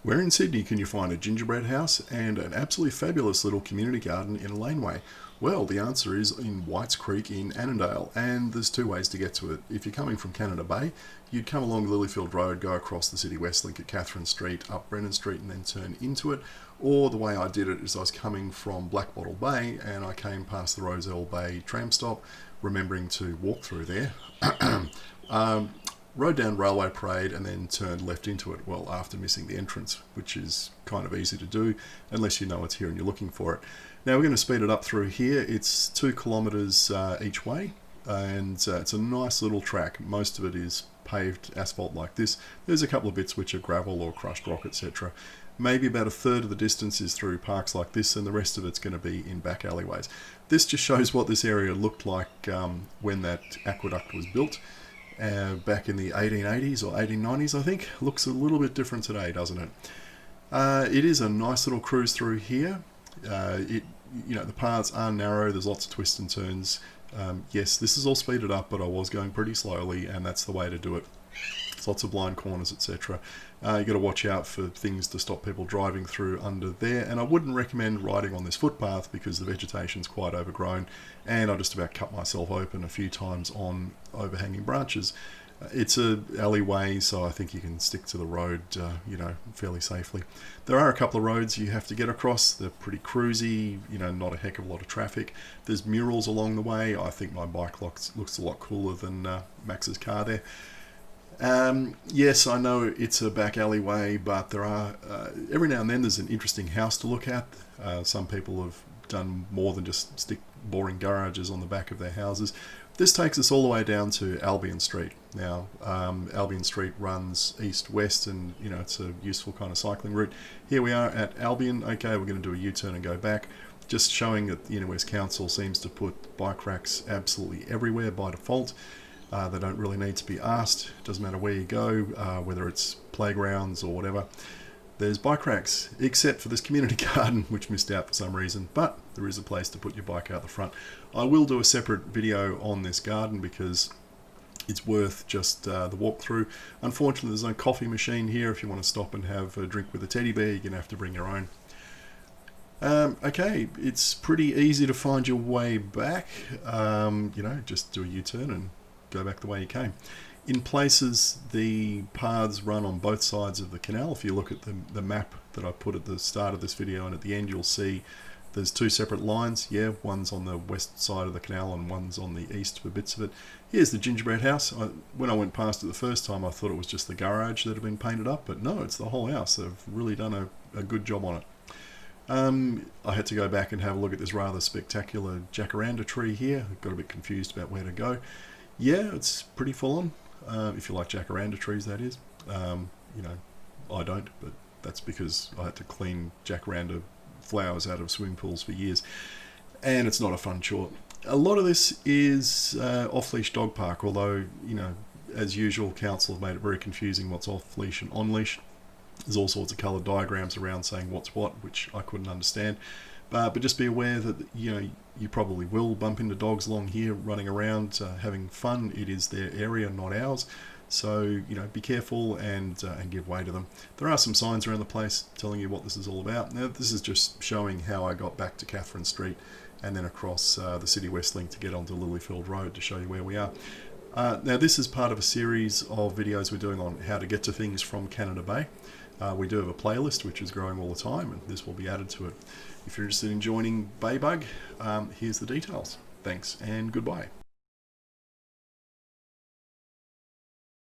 Where in Sydney can you find a gingerbread house and an absolutely fabulous little community garden in a laneway? Well, the answer is in Whites Creek in Annandale, and there's two ways to get to it. If you're coming from Canada Bay, you'd come along Lilyfield Road, go across the City West Link at Catherine Street, up Brennan Street, and then turn into it. Or the way I did it is I was coming from Black Bottle Bay, and I came past the Roselle Bay tram stop, remembering to walk through there. Rode down Railway Parade and then turned left into it, well, after missing the entrance, which is kind of easy to do unless you know it's here and you're looking for it. Now we're going to speed it up through here. It's 2 kilometres each way, and it's a nice little track. Most of it is paved asphalt like this. There's a couple of bits which are gravel or crushed rock, etc. Maybe about a third of the distance is through parks like this, and the rest of it's going to be in back alleyways. This just shows what this area looked like when that aqueduct was built. Back in the 1880s or 1890s, I think. Looks a little bit different today, doesn't it? It is a nice little cruise through here. The paths are narrow. There's lots of twists and turns. Yes, this is all speeded up, but I was going pretty slowly, and that's the way to do it. There's lots of blind corners, etc. You got to watch out for things to stop people driving through under there, and I wouldn't recommend riding on this footpath because the vegetation's quite overgrown, and I just about cut myself open a few times on overhanging branches. It's a alleyway, so I think you can stick to the road, fairly safely. There are a couple of roads you have to get across. They're pretty cruisy, not a heck of a lot of traffic. There's murals along the way. I think my bike looks a lot cooler than Max's car there. Yes, I know it's a back alleyway, but there are every now and then there's an interesting house to look at. Some people have done more than just stick boring garages on the back of their houses. This takes us all the way down to Albion Street. Now, Albion Street runs east-west, and it's a useful kind of cycling route. Here we are at Albion. Okay, we're going to do a U-turn and go back. Just showing that the Inner West Council seems to put bike racks absolutely everywhere by default. They don't really need to be asked. It doesn't matter where you go, whether it's playgrounds or whatever. There's bike racks, except for this community garden, which missed out for some reason, but there is a place to put your bike out the front. I will do a separate video on this garden because it's worth just the walkthrough. Unfortunately, there's no coffee machine here. If you want to stop and have a drink with a teddy bear, you're going to have to bring your own. Okay, it's pretty easy to find your way back. Just do a U-turn and go back the way you came. In places, the paths run on both sides of the canal. If you look at the map that I put at the start of this video and at the end, you'll see there's 2 separate lines. Yeah, one's on the west side of the canal and one's on the east for bits of it. Here's the gingerbread house. When I went past it the first time, I thought it was just the garage that had been painted up, but no, it's the whole house. They've really done a good job on it. I had to go back and have a look at this rather spectacular jacaranda tree here. I got a bit confused about where to go. Yeah, it's pretty full on. If you like jacaranda trees, that is. I don't, but that's because I had to clean jacaranda flowers out of swimming pools for years, and it's not a fun chore. A lot of this is off-leash dog park, although, as usual, council have made it very confusing what's off-leash and on-leash. There's all sorts of coloured diagrams around saying what's what, which I couldn't understand. But just be aware that, you probably will bump into dogs along here running around having fun. It is their area, not ours. So, be careful and give way to them. There are some signs around the place telling you what this is all about. Now, this is just showing how I got back to Catherine Street and then across the City West Link to get onto Lilyfield Road to show you where we are. Now, this is part of a series of videos we're doing on how to get to things from Canada Bay. We do have a playlist which is growing all the time, and this will be added to it. If you're interested in joining Baybug, here's the details. Thanks and goodbye.